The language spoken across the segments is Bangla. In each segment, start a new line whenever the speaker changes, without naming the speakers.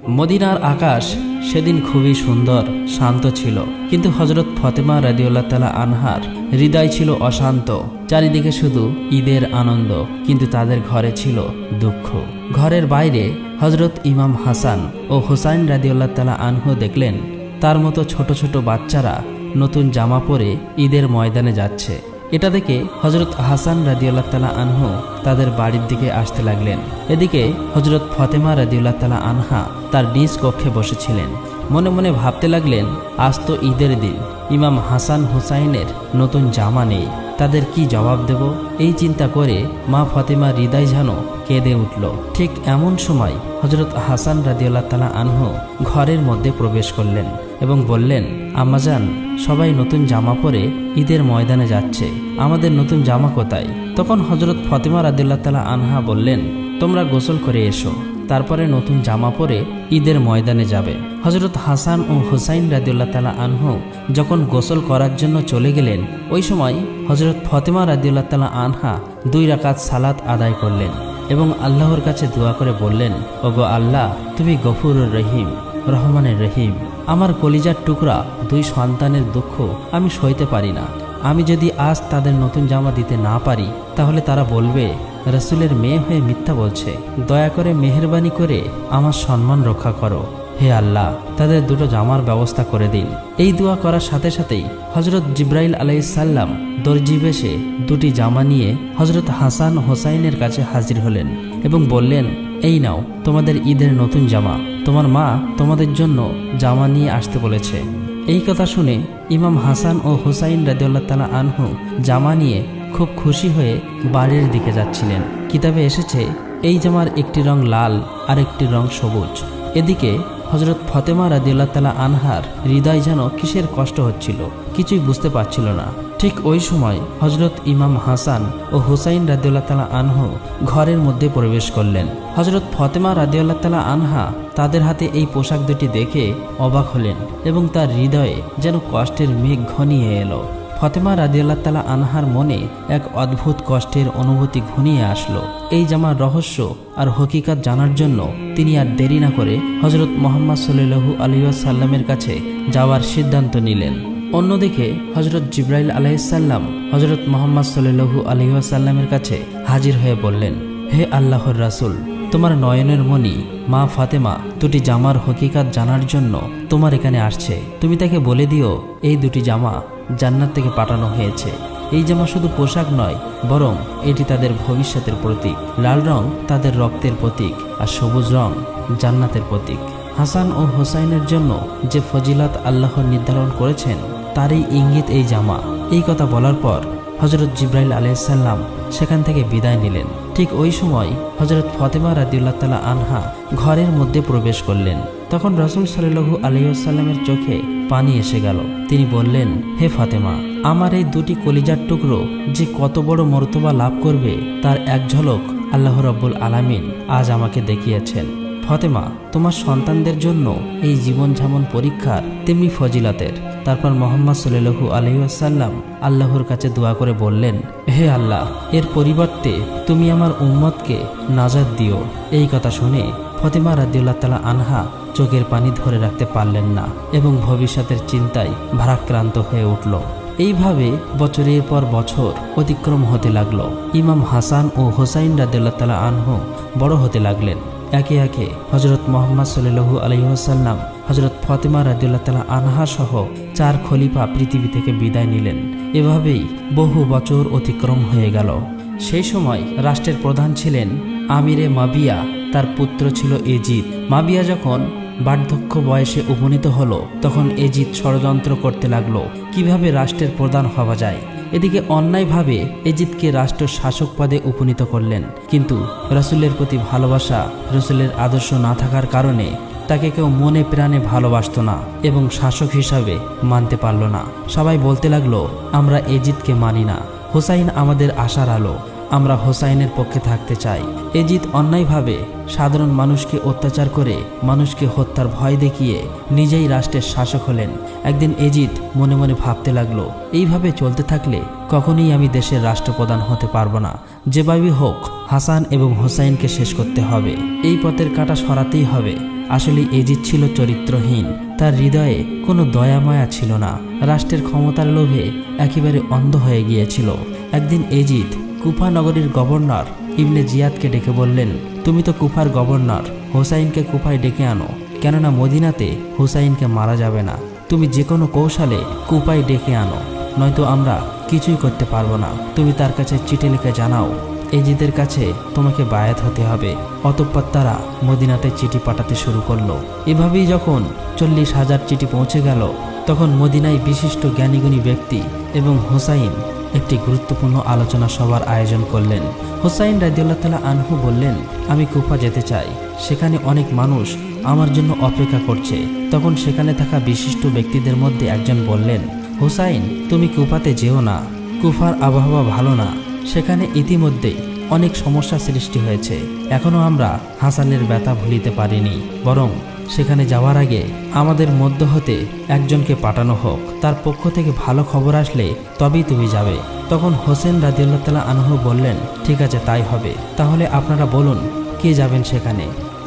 মদিনার আকাশ সেদিন খুবই সুন্দর, শান্ত ছিল, কিন্তু হযরত ফাতেমা রাদিয়াল্লাহু তাআলা আনহার হৃদয় ছিল অশান্ত। চারিদিকে শুধু ঈদের আনন্দ, কিন্তু তাদের ঘরে ছিল দুঃখ। ঘরের বাইরে হযরত ইমাম হাসান ও হুসাইন রাদিয়াল্লাহু তাআলা আনহু দেখলেন তার মতো ছোট ছোট বাচ্চারা নতুন জামা পরে ঈদের ময়দানে যাচ্ছে। এটা দেখে হযরত হাসান রাদিয়াল্লাহু তাআলা আনহু তাদের বাড়ির দিকে আসতে লাগলেন। এদিকে হযরত ফাতেমা রাদিয়াল্লাহু তাআলা আনহা তার নিজ কক্ষে বসেছিলেন। মনে মনে ভাবতে লাগলেন, আজ তো ঈদের দিন, ইমাম হাসান হুসাইনের নতুন জামা নেই, তাদের কি জবাব দেব? এই চিন্তা করে মা ফাতেমার হৃদয় যেন কেঁদে উঠল। ঠিক এমন সময় হযরত হাসান রাদিয়াল্লাহু তাআলা আনহু ঘরের মধ্যে প্রবেশ করলেন এবং বললেন, আম্মাজান, সবাই নতুন জামা পরে ঈদের ময়দানে যাচ্ছে, আমাদের নতুন জামা কোথায়? তখন হযরত ফাতেমা রাদিয়াল্লাহু তাআলা আনহা বললেন, তোমরা গোসল করে এসো, তারপরে নতুন জামা পরে ঈদের ময়দানে যাবে। হযরত হাসান ও হুসাইন রাদিয়াল্লাহু তাআলা আনহু যখন গোসল করার জন্য চলে গেলেন, ওই সময় হযরত ফাতেমা রাদিয়াল্লাহু তাআলা আনহা 2 রাকাত সালাত আদায় করলেন এবং আল্লাহর কাছে দোয়া করে বললেন, ওগো আল্লাহ, তুমি গফুরুর রহিম, রহমানের রহিম। আমার কলিজার টুকরা 2 সন্তানের দুঃখ আমি সইতে পারি না। আমি যদি আজ তাদের নতুন জামা দিতে না পারি, তাহলে তারা বলবে রাসূলের মেয়ে হয়ে মিথ্যা বলছে। দয়া করে মেহেরবানি করে আমার সম্মান রক্ষা করো। হে আল্লাহ, তাদের 2টো জামার ব্যবস্থা করে দিন। এই দোয়া করার সাথে সাথেই হযরত জিবরাইল আলাইহিস সালাম দর্জি বেশে 2টি জামা নিয়ে হযরত হাসান হোসাইনের কাছে হাজির হলেন এবং বললেন, এই নাও তোমাদের ঈদের নতুন জামা, তোমার মা তোমাদের জন্য জামা নিয়ে আসতে বলেছে। এই কথা শুনে ইমাম হাসান ও হুসাইন রাদিয়াল্লাহু তাআলা আনহু জামা নিয়ে খুব খুশি হয়ে বাড়ির দিকে যাচ্ছিলেন। কিতাবে এসেছে এই জামার একটি রং লাল আর একটি রং সবুজ। এদিকে হযরত ফাতেমা রাদিয়াল্লাহু তাআলা আনহার হৃদয় যেন কিসের কষ্ট হচ্ছিল, কিছুই বুঝতে পারছিল না। ঠিক ওই সময় হযরত ইমাম হাসান ও হুসাইন রাদিয়াল্লাহু তাআলা আনহু ঘরের মধ্যে প্রবেশ করলেন। হযরত ফাতেমা রাদিয়াল্লাহু তাআলা আনহা তাদের হাতে এই পোশাক দুটি দেখে অবাক হলেন এবং তার হৃদয়ে যেন কষ্টের মেঘ ঘনিয়ে এলো। ফাতেমা রাদিয়াল্লাহু তাআলা আনহার মনে এক অদ্ভুত কষ্টের অনুভূতি ঘনিয়ে আসলো। এই জামার রহস্য আর হকিকত জানার জন্য তিনি আর দেরি না করে হযরত মুহাম্মদ সাল্লাল্লাহু আলাইহি ওয়াসাল্লামের কাছে যাওয়ার সিদ্ধান্ত নিলেন। অন্যদিকে হযরত জিবরাইল আলাইহিস সালাম হযরত মুহাম্মদ সাল্লাল্লাহু আলাইহি ওয়াসাল্লামের কাছে হাজির হয়ে বললেন, হে আল্লাহর রাসূল, তোমার নয়নের মণি মা ফাতেমা 2টি জামার হকিকত জানার জন্য তোমার এখানে আসছে। তুমি তাকে বলে দিও এই 2টি জামা জান্নাত থেকে পাঠানো হয়েছে। এই জামা শুধু পোশাক নয়, বরং এটি তাদের ভবিষ্যতের প্রতীক। লাল রং তাদের রক্তের প্রতীক আর সবুজ রং জান্নাতের প্রতীক। হাসান ও হোসাইনের জন্য যে ফজিলত আল্লাহ নির্ধারণ করেছেন তারই ইঙ্গিত এই জামা। এই কথা বলার পর হযরত জিবরাইল আলাইহিস সালাম সেখান থেকে বিদায় নিলেন। ঠিক ওই সময় হযরত ফাতেমা রাদিয়াল্লাহু তাআলা আনহা ঘরের মধ্যে প্রবেশ করলেন। তখন রাসূল সাল্লাল্লাহু আলাইহি ওয়াসাল্লামের চোখে পানি এসে গেল। তিনি বললেন, হে ফাতেমা, আমার এই 2টি কলিজার টুকরো যে কত বড় মর্তবা লাভ করবে তার এক ঝলক আল্লাহ রাব্বুল আলামিন আজ আমাকে দেখিয়েছেন। ফাতেমা, তোমার সন্তানদের জন্য এই জীবন যেমন পরীক্ষার তেমনি ফজিলতের। তারপর মুহাম্মদ সাল্লাল্লাহু আলাইহি ওয়াসাল্লাম আল্লাহর কাছে দোয়া করে বললেন, হে আল্লাহ, এর পরিবর্তে তুমি আমার উম্মতকে নাজাত দিও। এই কথা শুনে ফাতেমা রাদিয়াল্লাহু তাআলা আনহা চোখের পানি ধরে রাখতে পারলেন না এবং ভবিষ্যতের চিন্তায় ভারাক্রান্ত হয়ে উঠল। এইভাবে বছরের পর বছর অতিক্রম হতে লাগলো। ইমাম হাসান ও হোসাইন রাদিয়াল্লাহু তাআলা আনহু বড় হতে লাগলেন। একে একে হযরত মুহাম্মদ সাল্লাল্লাহু আলাইহি ওয়াসাল্লাম হযরত ফাতেমা রাদিয়াল্লাহু তাআলা আনহা সহ 4 খলিফা পৃথিবী থেকে বিদায় নিলেন। এভাবেই বহু বছর অতিক্রম হয়ে গেল। সেই সময় রাষ্ট্রের প্রধান ছিলেন আমিরে মাবিয়া, তার পুত্র ছিল এজিদ। মাবিয়া যখন বার্ধক্য বয়সে উপনীত হলো, তখন এজিদ ষড়যন্ত্র করতে লাগলো কিভাবে রাষ্ট্রের প্রধান হওয়া যায়। এদিকে অন্যায়ভাবে এজিদকে রাষ্ট্র শাসক পদে উপনীত করলেন, কিন্তু রাসূলের প্রতি ভালোবাসা, রাসূলের আদর্শ না থাকার কারণে তাকে কেউ মনে প্রাণে ভালোবাসত না এবং শাসক হিসাবে মানতে পারল না। সবাই বলতে লাগলো, আমরা এজিদকে মানি না, হুসাইন আমাদের আশার আলো, আমরা হোসাইনের পক্ষে থাকতে চাই। এজিদ অন্যায়ভাবে সাধারণ মানুষকে অত্যাচার করে মানুষকে হত্যার ভয় দেখিয়ে নিজেই রাষ্ট্রের শাসক হলেন। একদিন এজিদ মনে মনে ভাবতে লাগলো, এইভাবে চলতে থাকলে কখনোই আমি দেশের রাষ্ট্রপ্রধান হতে পারবো না। যেভাবেই হোক হাসান এবং হোসাইনকে শেষ করতে হবে, এই পথের কাঁটা সরাতেই হবে। আসলে এজিদ ছিল চরিত্রহীন, তার হৃদয়ে কোনো দয়া মায়া ছিল না, রাষ্ট্রের ক্ষমতার লোভে একেবারে অন্ধ হয়ে গিয়েছিল। একদিন এজিদ কুফা নগরীর গভর্নর ইবনে জিয়াদকে ডেকে বললেন, তুমি তো কুফার গভর্নর, হোসাইনকে কুফায় ডেকে আনো, কেননা মদিনাতে হোসাইনকে মারা যাবে না। তুমি যে কোনো কৌশলে কুফায় ডেকে আনো, নয়তো আমরা কিছুই করতে পারবো না। তুমি তার কাছে চিঠি লিখে জানাও এজিদের কাছে তোমাকে বায়াত হতে হবে। অতঃপর তারা মদিনাতে চিঠি পাঠাতে শুরু করলো। এভাবেই যখন 40,000 চিঠি পৌঁছে গেল, তখন মদিনায় বিশিষ্ট জ্ঞানীগুণী ব্যক্তি এবং হোসাইন একটি গুরুত্বপূর্ণ আলোচনা সভার আয়োজন করলেন। হোসাইন রাদিয়াল্লাহু তাআলা আনহু বললেন, আমি কুফা যেতে চাই, সেখানে অনেক মানুষ আমার জন্য অপেক্ষা করছে। তখন সেখানে থাকা বিশিষ্ট ব্যক্তিদের মধ্যে একজন বললেন, হোসাইন তুমি কুফাতে যেও না, কুফার আবহাওয়া ভালো না, সেখানে ইতিমধ্যেই অনেক সমস্যা সৃষ্টি হয়েছে। এখনও আমরা হাসানের ব্যথা ভুলিতে পারিনি, বরং সেখানে যাওয়ার আগে আমাদের মধ্য হতে একজনকে পাঠানো হোক, তার পক্ষ থেকে ভালো খবর আসলে তবেই তুমি যাবে। তখন হোসেন রাদিয়াল্লাহু তাআলা আনহু বললেন, ঠিক আছে তাই হবে, তাহলে আপনারা বলুন কে যাবেন সেখানে।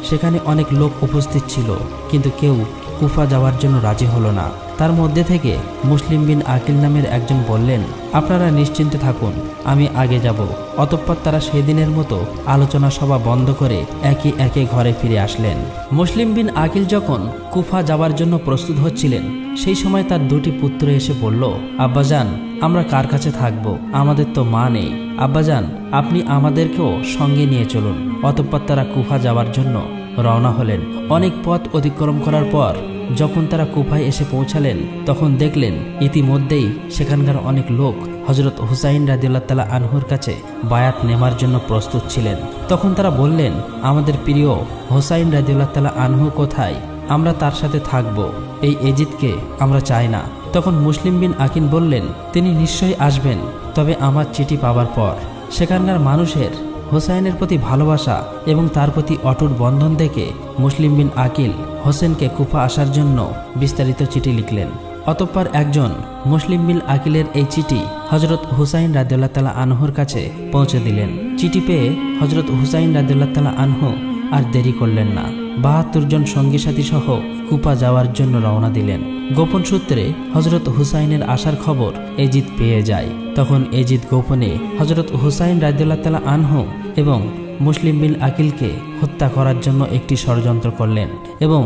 সেখানে অনেক লোক উপস্থিত ছিল, কিন্তু কেউ কুফা যাওয়ার জন্য রাজি হলো না। তার মধ্যে থেকে মুসলিম বিন আকিল নামের একজন বললেন, আপনারা নিশ্চিন্তে থাকুন, আমি আগে যাব। অতঃপর তারা সেই দিনের মতো আলোচনা সভা বন্ধ করে একে একে ঘরে ফিরে আসলেন। মুসলিম বিন আকিল যখন কুফা যাওয়ার জন্য প্রস্তুত হচ্ছিলেন, সেই সময় তার দুটি পুত্র এসে বলল, আব্বাজান আমরা কার কাছে থাকব, আমাদের তো মা নেই। আব্বাজান আপনি আমাদেরকেও সঙ্গে নিয়ে চলুন। অতঃপর তারা কুফা যাওয়ার জন্য রওনা হলেন। অনেক পথ অতিক্রম করার পর যখন তারা কুফায় এসে পৌঁছালেন, তখন দেখলেন ইতিমধ্যেই সেখানকার অনেক লোক হযরত হুসাইন রাদিয়াল্লাহু তাআলা আনহুর কাছে বায়াত নেওয়ার জন্য প্রস্তুত ছিলেন। তখন তারা বললেন, আমাদের প্রিয় হুসাইন রাদিয়াল্লাহু তাআলা আনহু কোথায়, আমরা তার সাথে থাকব, এই এজিদকে আমরা চাই না। তখন মুসলিম বিন আকিল বললেন, তিনি নিশ্চয়ই আসবেন, তবে আমার চিঠি পাওয়ার পর। সেখানকার মানুষের হোসাইনের প্রতি ভালোবাসা এবং তার প্রতি অটুট বন্ধন দেখে মুসলিম বিন আকিল হোসেনকে কুফা আসার জন্য বিস্তারিত চিঠি লিখলেন। অতঃপর একজন মুসলিম বিন আকিলের এই চিঠি হযরত হুসাইন রাদিয়াল্লাহু তাআলা আনহুর কাছে পৌঁছে দিলেন। চিঠি পেয়ে হযরত হুসাইন রাদিয়াল্লাহু তাআলা আনহু আর দেরি করলেন না, ৭২ জন সঙ্গী সাথী সহ কুফা যাওয়ার জন্য রওনা দিলেন। গোপন সূত্রে হযরত হুসাইনের আসার খবর এজিদ পেয়ে যায়। তখন এজিদ গোপনে হযরত হুসাইন রাদিয়াল্লাহু তাআলা আনহু এবং মুসলিম বিন আকিলকে হত্যা করার জন্য একটি ষড়যন্ত্র করলেন এবং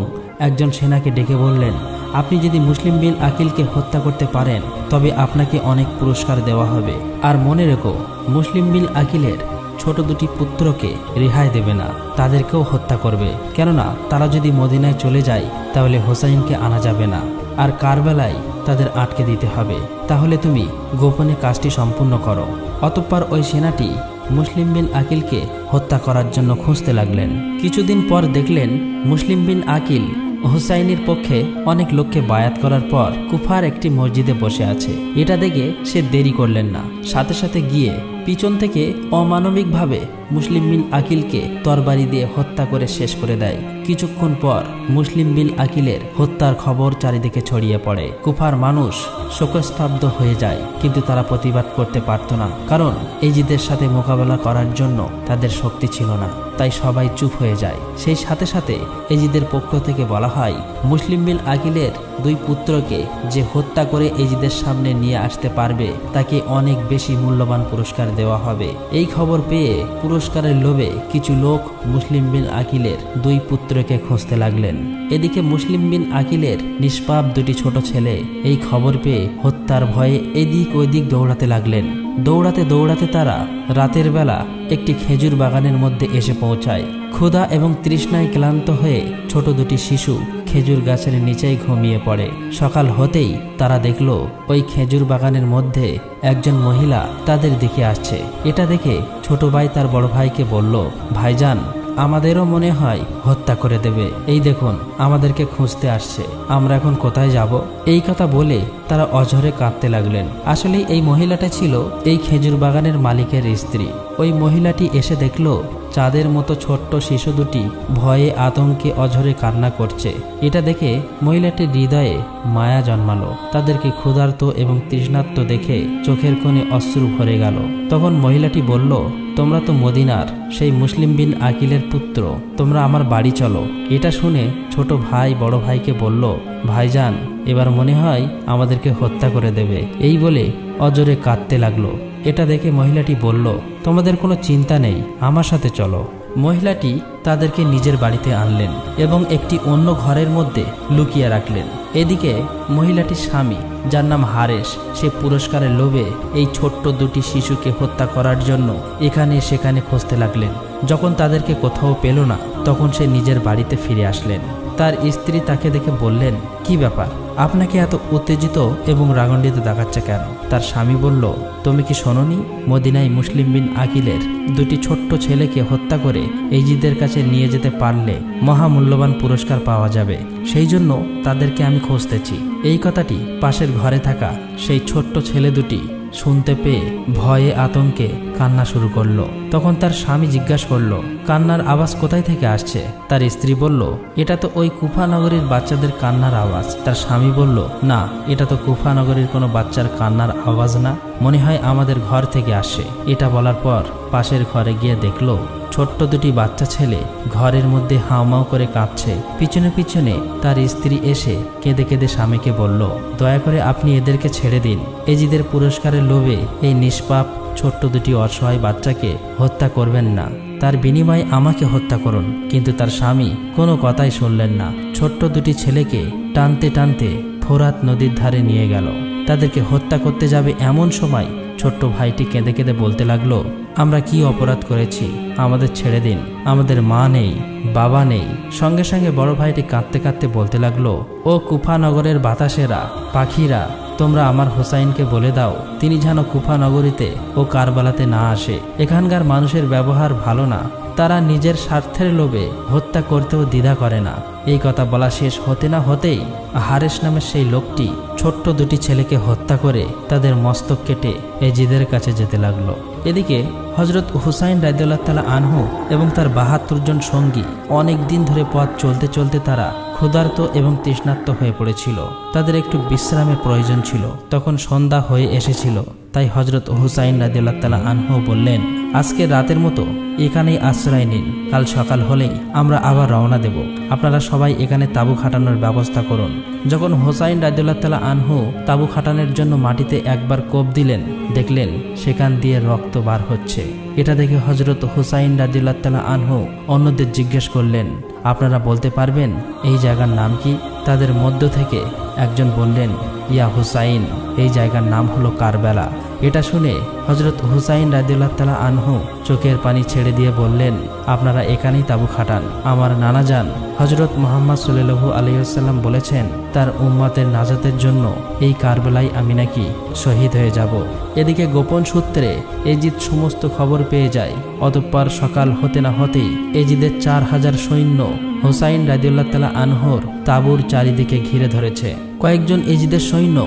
একজন সেনাকে ডেকে বললেন, আপনি যদি মুসলিম বিন আকিলকে হত্যা করতে পারেন তবে আপনাকে অনেক পুরস্কার দেওয়া হবে। আর মনে রেখো, মুসলিম বিন আকিলের ছোট দুটি পুত্রকে রেহাই দেবে না, তাদেরকেও হত্যা করবে, কেননা তারা যদি মদিনায় চলে যায় তাহলে হোসাইনকে আনা যাবে না, আর কারবালায় তাদের আটকে দিতে হবে। তাহলে তুমি গোপনে কাজটি সম্পূর্ণ করো। অতঃপর ওই সেনাটি মুসলিম বিন আকিলকে হত্যা করার জন্য খুঁজতে লাগলেন। কিছুদিন পর দেখলেন মুসলিম বিন আকিল হুসাইনের পক্ষে অনেক লোককে বায়াত করার পর কুফার একটি মসজিদে বসে আছে। এটা দেখে সে দেরি করলেন না, সাথে সাথে গিয়ে পিছন থেকে অমানবিকভাবে মুসলিম বিন আকিলকে তরবারি দিয়ে হত্যা করে শেষ করে দেয়। কিছুক্ষণ পর মুসলিম বিন আকিলের হত্যার খবর চারিদিকে ছড়িয়ে পড়ে। কুফার মানুষ শোকস্তব্ধ হয়ে যায়, কিন্তু তারা প্রতিবাদ করতে পারত না, কারণ এজিদের সাথে মোকাবেলা করার জন্য তাদের শক্তি ছিল না। তাই সবাই চুপ হয়ে যায়। সেই সাথে সাথে এজিদের পক্ষ থেকে বলা হয়, মুসলিম বিন আকিলের দুই পুত্রকে যে হত্যা করে এজিদের সামনে নিয়ে আসতে পারবে তাকে অনেক বেশি মূল্যবান পুরস্কার দেওয়া হবে। এই খবর পেয়ে পুরস্কারের লোভে কিছু লোক মুসলিম বিন আকিলের দুই পুত্রকে খুঁজতে লাগলেন। এদিকে মুসলিম বিন আকিলের নিষ্পাপ দুটি ছোট ছেলে এই খবর পেয়ে হত্যার ভয়ে এদিক ওইদিক দৌড়াতে লাগলেন। দৌড়াতে দৌড়াতে তারা রাতের বেলা একটি খেজুর বাগানের মধ্যে এসে পৌঁছায়। ক্ষুধা এবং তৃষ্ণায় ক্লান্ত হয়ে ছোট দুটি শিশু খেজুর গাছের নিচেই ঘুমিয়ে পড়ে। সকাল হতেই তারা দেখল ওই খেজুর বাগানের মধ্যে একজন মহিলা তাদের দিকে আসছে। এটা দেখে ছোট ভাই তার বড় ভাইকে বলল, ভাইজান আমাদেরও মনে হয় হত্যা করে দেবে। এই দেখুন আমাদেরকে খুঁজতে আসছে, আমরা এখন কোথায় যাব? এই কথা বলে তারা অঝরে কাঁদতে লাগলেন। আসলে এই মহিলাটা ছিল এই খেজুর বাগানের মালিকের স্ত্রী। ওই মহিলাটি এসে দেখল চাঁদের মতো ছোট্ট শিশু দুটি ভয়ে আতঙ্কে অঝরে কান্না করছে। এটা দেখে মহিলাটির হৃদয়ে মায়া জন্মালো। তাদেরকে ক্ষুধার্ত এবং তৃষ্ণার্ত দেখে চোখের কোণে অশ্রু ভরে গেল। তখন মহিলাটি বলল, তোমরা তো মদিনার সেই মুসলিম বিন আকিলের পুত্র, তোমরা আমার বাড়ি চলো। এটা শুনে ছোট ভাই বড় ভাইকে বলল, ভাইজান এবার মনে হয় আমাদেরকে হত্যা করে দেবে। এই বলে অজরে কাঁদতে লাগলো। এটা দেখে মহিলাটি বলল, তোমাদের কোনো চিন্তা নেই, আমার সাথে চলো। মহিলাটি তাদেরকে নিজের বাড়িতে আনলেন এবং একটি অন্য ঘরের মধ্যে লুকিয়ে রাখলেন। এদিকে মহিলাটির স্বামী, যার নাম হারেস, সে পুরস্কারের লোভে এই ছোট্ট দুটি শিশুকে হত্যা করার জন্য এখানে সেখানে খুঁজতে লাগলেন। যখন তাদেরকে কোথাও পেল না, তখন সে নিজের বাড়িতে ফিরে আসলেন। তার স্ত্রী তাকে দেখে বললেন, কি ব্যাপার, আপনাকে এত উত্তেজিত এবং রাগান্বিত দেখাচ্ছে কেন? তার স্বামী বলল, তুমি কি শোনোনি, মদিনায় মুসলিম বিন আকিলের দুটি ছোট্ট ছেলেকে হত্যা করে এজিদের কাছে নিয়ে যেতে পারলে মহামূল্যবান পুরস্কার পাওয়া যাবে, সেই জন্য তাদেরকে আমি খুঁজতেছি। এই কথাটি পাশের ঘরে থাকা সেই ছোট্ট ছেলে দুটি শুনতে পেয়ে ভয়ে আতঙ্কে কান্না শুরু করলো। তখন তার স্বামী জিজ্ঞাসা করলো, কান্নার আওয়াজ কোথায় থেকে আসছে? তার স্ত্রী বলল, এটা তো ওই কুফা নগরীর বাচ্চাদের কান্নার আওয়াজ। তার স্বামী বলল, না, এটা তো কুফা নগরীর কোনো বাচ্চার কান্নার আওয়াজ না, মনে হয় আমাদের ঘর থেকে আসে। এটা বলার পর পাশের ঘরে গিয়ে দেখলো ছোট্ট দুটি বাচ্চা ছেলে ঘরের মধ্যে হাউমাউ করে কাঁদছে। পিছনে পিছনে তার স্ত্রী এসে কেঁদে কেঁদে স্বামীকে বলল, দয়া করে আপনি এদেরকে ছেড়ে দিন। এজিদের পুরস্কারের লোভে এই নিষ্পাপ ছোট্ট দুটি অসহায় বাচ্চাকে হত্যা করবেন না, তার বিনিময়ে আমাকে হত্যা করুন। কিন্তু তার স্বামী কোনো কথাই শুনলেন না। ছোট্ট দুটি ছেলেকে টানতে টানতে ফোরাত নদীর ধারে নিয়ে গেল। তাদেরকে হত্যা করতে যাবে এমন সময় ছোট্ট ভাইটি কেঁদে কেঁদে বলতে লাগলো, আমরা কি অপরাধ করেছি, আমাদের ছেড়ে দিন, আমাদের মা নেই, বাবা নেই। সঙ্গে সঙ্গে বড় ভাইটি কাঁদতে কাঁদতে বলতে লাগলো, ও কুফা নগরের বাতাসেরা, পাখিরা, তোমরা আমার হোসাইনকে বলে দাও তিনি যেন কুফা নগরীতে ও কারবালাতে না আসে। এখানকার মানুষের ব্যবহার ভালো না, তারা নিজের স্বার্থের লোভে হত্যা করতেও দ্বিধা করে না। এই কথা বলা শেষ হতে না হতেই হারেস নামের সেই লোকটি ছোট্ট দুটি ছেলেকে হত্যা করে তাদের মস্তক কেটে এজিদের কাছে যেতে লাগলো। এদিকে হজরত হুসাইন রাদিয়াল্লাহু তাআলা আনহু এবং তার ৭২ জন সঙ্গী অনেক দিন ধরে পথ চলতে চলতে তারা ক্ষুধার্ত এবং তৃষ্ণার্ত হয়ে পড়েছিল। তাদের একটু বিশ্রামের প্রয়োজন ছিল। তখন সন্ধ্যা হয়ে এসেছিল। তাই হজরত হুসাইন রাদিয়াল্লাহু তাআলা আনহু বললেন, আজকে রাতের মতো এখানেই আশ্রয় নিন, কাল সকাল হলেই আমরা আবার রওনা দেব। আপনারা সবাই এখানে তাঁবু খাটানোর ব্যবস্থা করুন। যখন হুসাইন রাদিয়াল্লাহু তাআলা আনহু তাঁবু খাটানোর জন্য মাটিতে একবার কোপ দিলেন, দেখলেন সেখান দিয়ে রক্ত বার হচ্ছে। এটা দেখে হজরত হুসাইন রাদিয়াল্লাহু তাআলা আনহু অন্যদের জিজ্ঞেস করলেন, আপনারা বলতে পারবেন এই জায়গার নাম কি? তাদের মধ্য থেকে একজন বললেন, ইয়া হুসাইন, এই জায়গার নাম হলো কারবালা। এটা শুনে হজরত হুসাইন রাদিয়াল্লাহু তাআলা আনহু চোখের পানি ছেড়ে দিয়ে বললেন, আপনারা এখানেই তাঁবু খাটান। আমার নানা যান হজরত মুহাম্মদ সাল্লাল্লাহু আলাইহি ওয়াসাল্লাম বলেছেন, তার উম্মতের নাজাতের জন্য এই কারবালায় আমি নাকি শহীদ হয়ে যাব। এদিকে গোপন সূত্রে এজিদ সমস্ত খবর পেয়ে যায়। অতঃপর সকাল হতে না হতেই এজিদের ৪,০০০ সৈন্য হুসাইন রাদিয়াল্লাহু তাআলা আনহুর তাঁবুর চারিদিকে ঘিরে ধরেছে। কয়েকজন এজিদের সৈন্য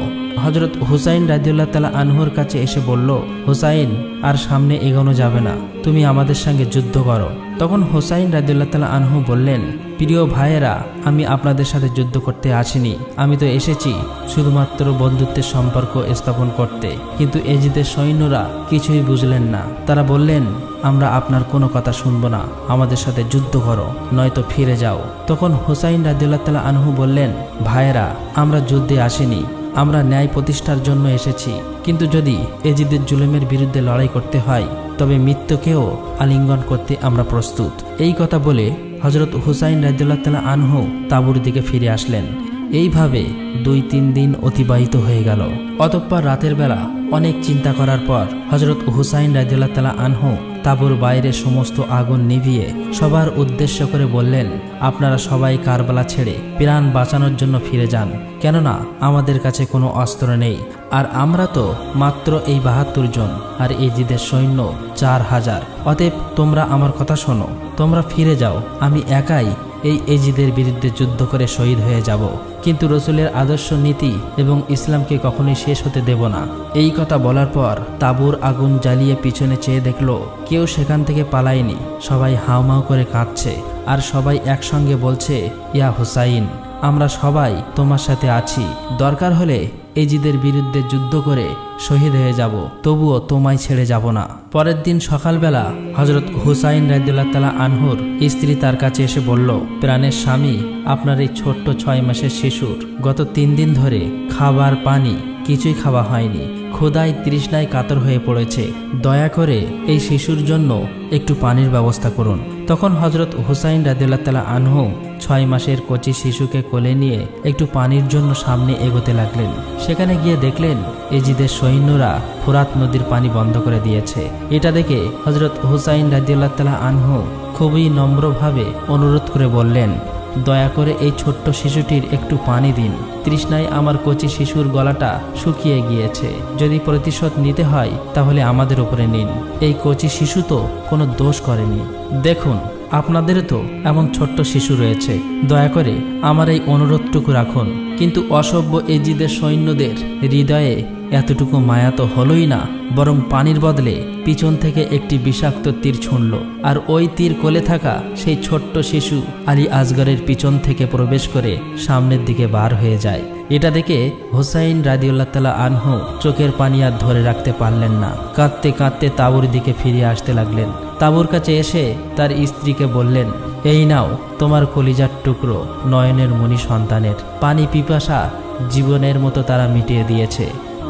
হজরত হুসাইন রাদিয়াল্লাহু তাআলা আনহুর কাছে এসে বলল, হুসাইন, আর সামনে এগোনো যাবে না, তুমি আমাদের সঙ্গে যুদ্ধ করো। তখন হুসাইন রাদিয়াল্লাহু তাআলা আনহু বললেন, প্রিয় ভাইয়েরা, আমি আপনাদের সাথে যুদ্ধ করতে আসিনি, আমি তো এসেছি শুধুমাত্র বন্ধুত্বের সম্পর্ক স্থাপন করতে। কিন্তু এজিদের সৈন্যরা কিছুই বুঝলেন না। তারা বললেন, আমরা আপনার কোনো কথা শুনবো না, আমাদের সাথে যুদ্ধ করো, নয়তো ফিরে যাও। তখন হুসাইন রাদিয়াল্লাহু তাআলা আনহু বললেন, ভাইয়েরা, আমরা যুদ্ধে আসিনি, আমরা ন্যায় প্রতিষ্ঠার জন্য এসেছি। কিন্তু যদি এজিদের জুলুমের বিরুদ্ধে লড়াই করতে হয়, তবে মৃত্যুকেও আলিঙ্গন করতে আমরা প্রস্তুত। এই কথা বলে হজরত হুসাইন রাদিয়াল্লাহু তাআলা আনহু তাঁবুর দিকে ফিরে আসলেন। এইভাবে 2-3 দিন অতিবাহিত হয়ে গেল। অতঃপর রাতের বেলা অনেক চিন্তা করার পর হযরত হুসাইন রাদিয়াল্লাহু তাআলা আনহু তাঁবুর বাইরে সমস্ত আগুন নিভিয়ে সবার উদ্দেশ্য করে বললেন, আপনারা সবাই কারবালা ছেড়ে প্রাণ বাঁচানোর জন্য ফিরে যান, কেননা আমাদের কাছে কোনো অস্ত্র নেই, আর আমরা তো মাত্র এই 72 জন, আর এজিদের সৈন্য 4000। অতএব তোমরা আমার কথা শোনো, তোমরা ফিরে যাও, আমি একাই এই এজিদের বিরুদ্ধে যুদ্ধ করে শহীদ হয়ে যাব, কিন্তু রসুলের আদর্শ নীতি এবং ইসলামকে কখনোই শেষ হতে দেব না। এই কথা বলার পর তাঁবুর আগুন জ্বালিয়ে পিছনে চেয়ে দেখল কেউ সেখান থেকে পালায়নি, সবাই হাউমাউ করে কাঁদছে, আর সবাই একসঙ্গে বলছে, ইয়া হুসাইন, আমরা সবাই তোমার সাথে আছি, দরকার হলে এজিদের বিরুদ্ধে যুদ্ধ করে শহীদ হয়ে যাব, তবুও তোমায় ছেড়ে যাব না। পরের দিন সকালবেলা হযরত হুসাইন রাদিয়াল্লাহু তাআলা আনহুর স্ত্রী তার কাছে এসে বলল, প্রাণের স্বামী, আপনার এই ছোট্ট 6 মাসের শিশুর গত 3 দিন ধরে খাবার পানি কিছুই খাওয়া হয়নি, ক্ষুধায় তৃষ্ণায় কাতর হয়ে পড়েছে, দয়া করে এই শিশুর জন্য একটু পানির ব্যবস্থা করুন। তখন হযরত হুসাইন রাদিয়াল্লাহু তাআলা আনহু 6 মাসের কচি শিশুকে কোলে নিয়ে একটু পানির জন্য সামনে এগোতে লাগলেন। সেখানে গিয়ে দেখলেন এজিদের সৈন্যরা ফোরাত নদীর পানি বন্ধ করে দিয়েছে। এটা দেখে হযরত হুসাইন রাদিয়াল্লাহু তাআলা আনহু খুবই নম্রভাবে অনুরোধ করে বললেন, দয়া করে এই ছোট্ট শিশুটির একটু পানি দিন, তৃষ্ণায় আমার কচি শিশুর গলাটা শুকিয়ে গিয়েছে, যদি প্রতিশোধ নিতে হয় তাহলে আমাদের উপরে নিন, এই কচি শিশু তো কোনো দোষ করেনি, দেখুন আপনাদের তো এমন ছোট্ট শিশু রয়েছে, দয়া করে আমার এই অনুরোধটুকু রাখুন। কিন্তু অসভ্য এজিদের সৈন্যদের হৃদয়ে এতটুকু মায়া তো হলোই না, বরং পানির বদলে পিছন থেকে একটি বিষাক্ত তীর ছুঁড়ল, আর ওই তীর কোলে থাকা সেই ছোট্ট শিশু আলী আসগরের পিছন থেকে প্রবেশ করে সামনের দিকে বার হয়ে যায়। এটা দেখে হুসাইন রাদিয়াল্লাহু তাআলা আনহু চোখের পানি আর ধরে রাখতে পারলেন না, কাঁদতে কাঁদতে তাঁবুর দিকে ফিরে আসতে লাগলেন। তাঁবুর কাছে এসে তার স্ত্রীকে বললেন, এই নাও তোমার কলিজার টুকরো নয়নের মণি সন্তানের পানি পিপাসা জীবনের মতো তারা মিটিয়ে দিয়েছে,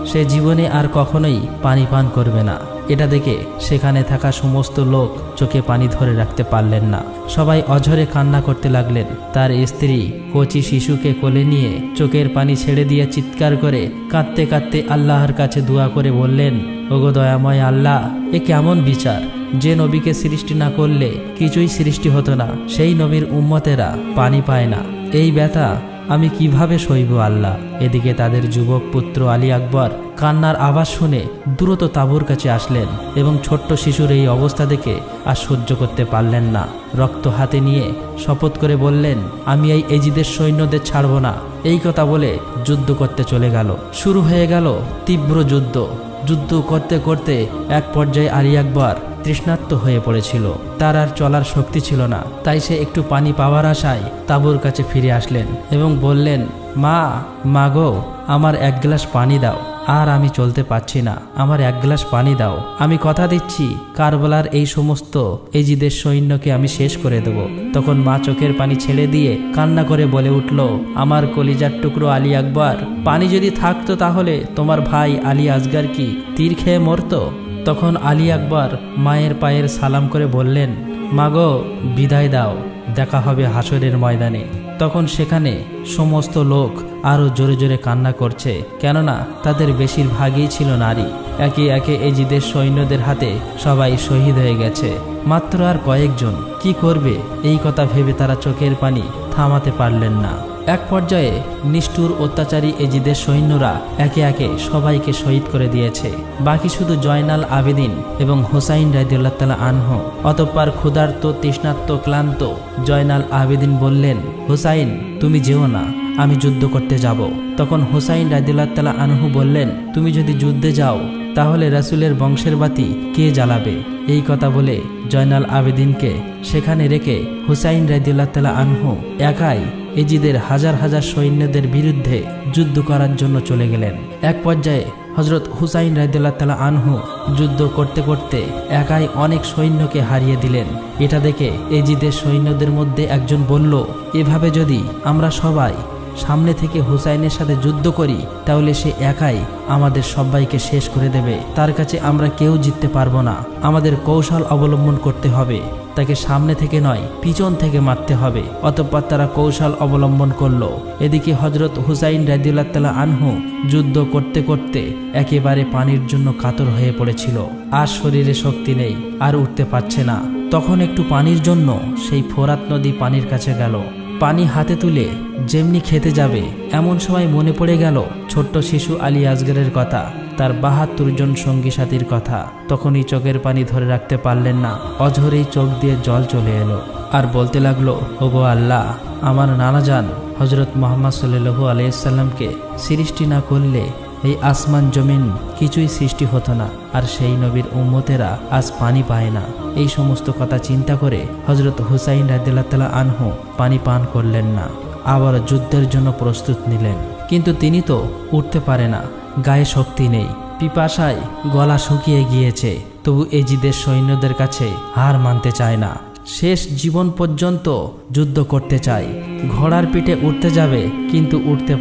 সে জীবনে আর কখনোই পানি পান করবে না। এটা দেখে সেখানে থাকা সমস্ত লোক চোখে পানি ধরে রাখতে পারলেন না, সবাই অঝরে কান্না করতে লাগলেন। তার স্ত্রী কচি শিশুকে কোলে নিয়ে চোখের পানি ছেড়ে দিয়ে চিৎকার করে কাঁদতে কাঁদতে আল্লাহর কাছে দোয়া করে বললেন, ওগো দয়াময় আল্লাহ, এ কেমন বিচার, যে নবীকে সৃষ্টি না করলে কিছুই সৃষ্টি হতো না, সেই নবীর উম্মতেরা পানি পায় না, এই ব্যথা আমি কিভাবে সইব আল্লাহ। এদিকে তাদের যুবক পুত্র আলী আকবর কান্নার আওয়াজ শুনে দ্রুত তাঁবুর কাছে আসলেন এবং ছোট্ট শিশুর এই অবস্থা দেখে আর সহ্য করতে পারলেন না, রক্ত হাতে নিয়ে শপথ করে বললেন, আমি এই এজিদের সৈন্যদের ছাড়ব না। এই কথা বলে যুদ্ধ করতে চলে গেল। শুরু হয়ে গেল তীব্র যুদ্ধ। যুদ্ধ করতে করতে এক পর্যায়ে আলী আকবর তৃষ্ণার্ত হয়ে পড়েছিল, তার আর চলার শক্তি ছিল না, তাই সে একটু পানি পাওয়ার আশায় তাঁবুর কাছে ফিরে আসলেন এবং বললেন, মা গো, আমার 1 গ্লাস পানি দাও, আর আমি চলতে পারছি না, আমার 1 গ্লাস পানি দাও, আমি কথা দিচ্ছি কারবালার এই সমস্ত এজিদের সৈন্যকে আমি শেষ করে দেব। তখন মা চোখের পানি ছেড়ে দিয়ে কান্না করে বলে উঠল, আমার কলিজার টুকরো আলী আকবর, পানি যদি থাকতো তাহলে তোমার ভাই আলী আসগর কি তীর খেয়ে মরতো? তখন আলী আকবর মায়ের পায়ের সালাম করে বললেন, মাগো বিদায় দাও, দেখা হবে হাসরের ময়দানে। তখন সেখানে সমস্ত লোক আরও জোরে জোরে কান্না করছে, কেননা তাদের বেশিরভাগই ছিল নারী। একে একে এজিদের সৈন্যদের হাতে সবাই শহীদ হয়ে গেছে, মাত্র আর কয়েকজন। কি করবে এই কথা ভেবে তারা চোখের পানি থামাতে পারলেন না। এক পর্যায়ে নিষ্ঠুর অত্যাচারী এজিদের সৈন্যরা একে একে সবাইকে শহীদ করে দিয়েছে, বাকি শুধু জয়নাল আবেদিন এবং হুসাইন রাদিয়াল্লাহু তাআলা আনহু। অতঃপর ক্ষুধার্ত তৃষ্ণার্ত ক্লান্ত জয়নাল আবেদিন বললেন, হুসাইন তুমি যেও না, আমি যুদ্ধ করতে যাব। তখন হুসাইন রাদিয়াল্লাহু তাআলা আনহু বললেন, তুমি যদি যুদ্ধে যাও তাহলে রাসূলের বংশের বাতি কে জ্বালাবে? এই কথা বলে জয়নাল আবেদিনকে সেখানে রেখে হুসাইন রাদিয়াল্লাহু তাআলা আনহু একাই এজিদের হাজার হাজার সৈন্যদের বিরুদ্ধে যুদ্ধ করার জন্য চলে গেলেন। এক পর্যায়ে হযরত হুসাইন রাদিয়াল্লাহু তাআলা আনহু যুদ্ধ করতে করতে একাই অনেক সৈন্যকে হারিয়ে দিলেন। এটা দেখে এজিদের সৈন্যদের মধ্যে একজন বলল, এভাবে যদি আমরা সবাই সামনে থেকে হুসাইনের সাথে যুদ্ধ করি তাহলে সে একাই আমাদের সবাইকে শেষ করে দেবে, তার কাছে আমরা কেউ জিততে পারবো না, আমাদের কৌশল অবলম্বন করতে হবে। তাকে সামনে থেকে নয় পিছন থেকে মারতে হবে। অতঃপর তারা কৌশল অবলম্বন করলো। এদিকে হযরত হুসাইন রাদিয়াল্লাহু তাআলা আনহু যুদ্ধ করতে করতে একেবারে পানির জন্য কাতর হয়ে পড়েছিল। আর শরীরে শক্তি নেই, আর উঠতে পারছে না। তখন একটু পানির জন্য সেই ফোরাত নদী পানির কাছে গেল। পানি হাতে তুলে যেমনি খেতে যাবে এমন সময় মনে পড়ে গেল ছোট্ট শিশু আলী আসগরের কথা, তার ৭২ জন সঙ্গী সাথীর কথা। তখনই চোখের পানি ধরে রাখতে পারলেন না, অঝরেই চোখ দিয়ে জল চলে এলো। আর বলতে লাগলো, ওগো আল্লাহ, আমার নানাজান হযরত মুহাম্মদ সাল্লাল্লাহু আলাইহি সাল্লামকে সৃষ্টি না করলে এই আসমান জমিন কিছুই সৃষ্টি হতো না, আর সেই নবীর উম্মতেরা আজ পানি পায় না। এই সমস্ত কথা চিন্তা করে হযরত হুসাইন রাদিয়াল্লাহু তাআলা আনহু পানি পান করলেন না। আবার যুদ্ধের জন্য প্রস্তুত নিলেন, কিন্তু তিনি তো উঠতে পারে না, গায়ে শক্তি নেই, পিপাসায় গলা শুকিয়ে গিয়েছে। তবু এজিদের সৈন্যদের কাছে হার মানতে চায় না। শেষ জীবন পর্যন্ত যুদ্ধ করতে চায়। ঘোড়ার পিঠে উঠতে যাবে, কিন্তু উঠতে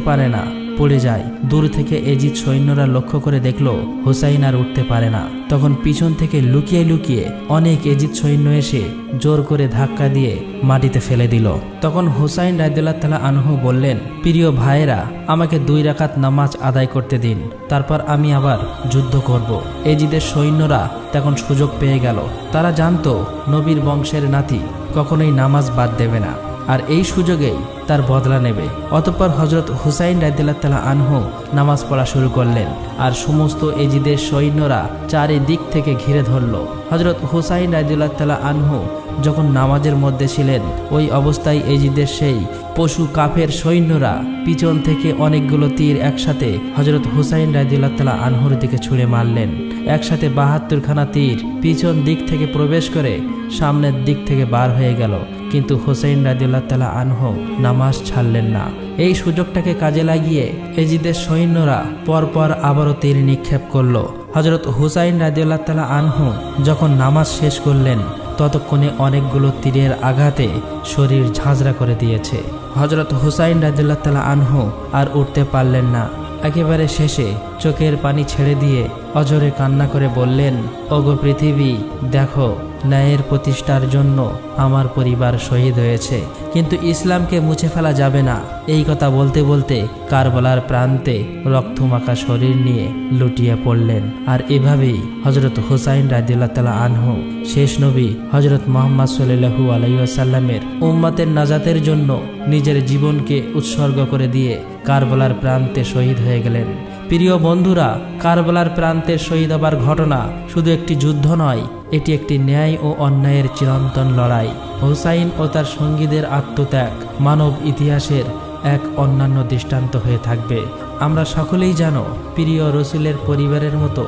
পারে না, পড়ে যায়। দূর থেকে এজিদ সৈন্যরা লক্ষ্য করে দেখল হুসাইন আর উঠতে পারে না। তখন পিছন থেকে লুকিয়ে লুকিয়ে অনেক এজিদ সৈন্য এসে জোর করে ধাক্কা দিয়ে মাটিতে ফেলে দিল। তখন হুসাইন রাদিয়াল্লাহু তাআলা আনহু বললেন, প্রিয় ভাইয়েরা, আমাকে 2 রাকাত নামাজ আদায় করতে দিন, তারপর আমি আবার যুদ্ধ করব। এজিদের সৈন্যরা তখন সুযোগ পেয়ে গেল। তারা জানতো নবীর বংশের নাতি কখনোই নামাজ বাদ দেবে না, আর এই সুযোগেই তার বদলা নেবে। অতঃপর হযরত হুসাইন রাদিয়াল্লাহু তাআলা আনহু নামাজ পড়া শুরু করলেন, আর সমস্ত এজিদের সৈন্যরা চারিদিক থেকে ঘিরে ধরল। হযরত হুসাইন রাদিয়াল্লাহু তাআলা আনহু যখন নামাজের মধ্যে ছিলেন, ওই অবস্থায় এজিদের সেই পশু কাফের সৈন্যরা পিছন থেকে অনেকগুলো তীর একসাথে হযরত হুসাইন রাদিয়াল্লাহু তাআলা আনহুর দিকে ছুঁড়ে মারলেন। একসাথে ৭২ খানা তীর পিছন দিক থেকে প্রবেশ করে সামনের দিক থেকে বার হয়ে গেল, কিন্তু হুসাইন রাদিয়াল্লাহু তাআলা আনহু নামাজ ছাড়লেন না। এই সুযোগটাকে কাজে লাগিয়ে এজিদের সৈন্যরা পরপর আবারও তীর নিক্ষেপ করল। হযরত হুসাইন রাদিয়াল্লাহু তাআলা আনহু যখন নামাজ শেষ করলেন, ততক্ষণে অনেকগুলো তীরের আঘাতে শরীর ঝাঁঝরা করে দিয়েছে। হযরত হুসাইন রাদিয়াল্লাহু তাআলা আনহু আর উঠতে পারলেন না। একেবারে শেষে চোখের পানি ছেড়ে দিয়ে অঝরে কান্না করে বললেন, ওগো পৃথিবী, দেখো, ন্যায়ের প্রতিষ্ঠার জন্য আমার পরিবার শহীদ হয়েছে, কিন্তু ইসলামকে মুছে ফেলা যাবে না। এই কথা বলতে বলতে কারবালার প্রান্তে রক্তমাখা শরীর নিয়ে লুটিয়ে পড়লেন। আর এভাবেই হযরত হুসাইন রাদিয়াল্লাহু তাআলা আনহু শেষ নবী হযরত মুহাম্মদ সাল্লাল্লাহু আলাইহি ওয়াসাল্লামের উম্মতের নাজাতের জন্য নিজের জীবনকে উৎসর্গ করে দিয়ে কারবালার প্রান্তে শহীদ হয়ে গেলেন। প্রিয় বন্ধুরা, কারবালার প্রান্তে শহীদ হবার ঘটনা শুধু একটি যুদ্ধ নয়, এটি একটি ন্যায় ও অন্যায়ের চিরন্তন লড়াই। হুসাইন ও তার সঙ্গীদের আত্মত্যাগ মানব ইতিহাসের এক অন্যান্য দৃষ্টান্ত হয়ে থাকবে। আমরা সকলেই যেন প্রিয় রসুলের পরিবারের মতো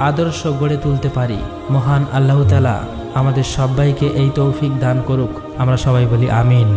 আদর্শ গড়ে তুলতে পারি। মহান আল্লাহ তাআলা আমাদের সবাইকে এই তৌফিক দান করুক। আমরা সবাই বলি আমিন।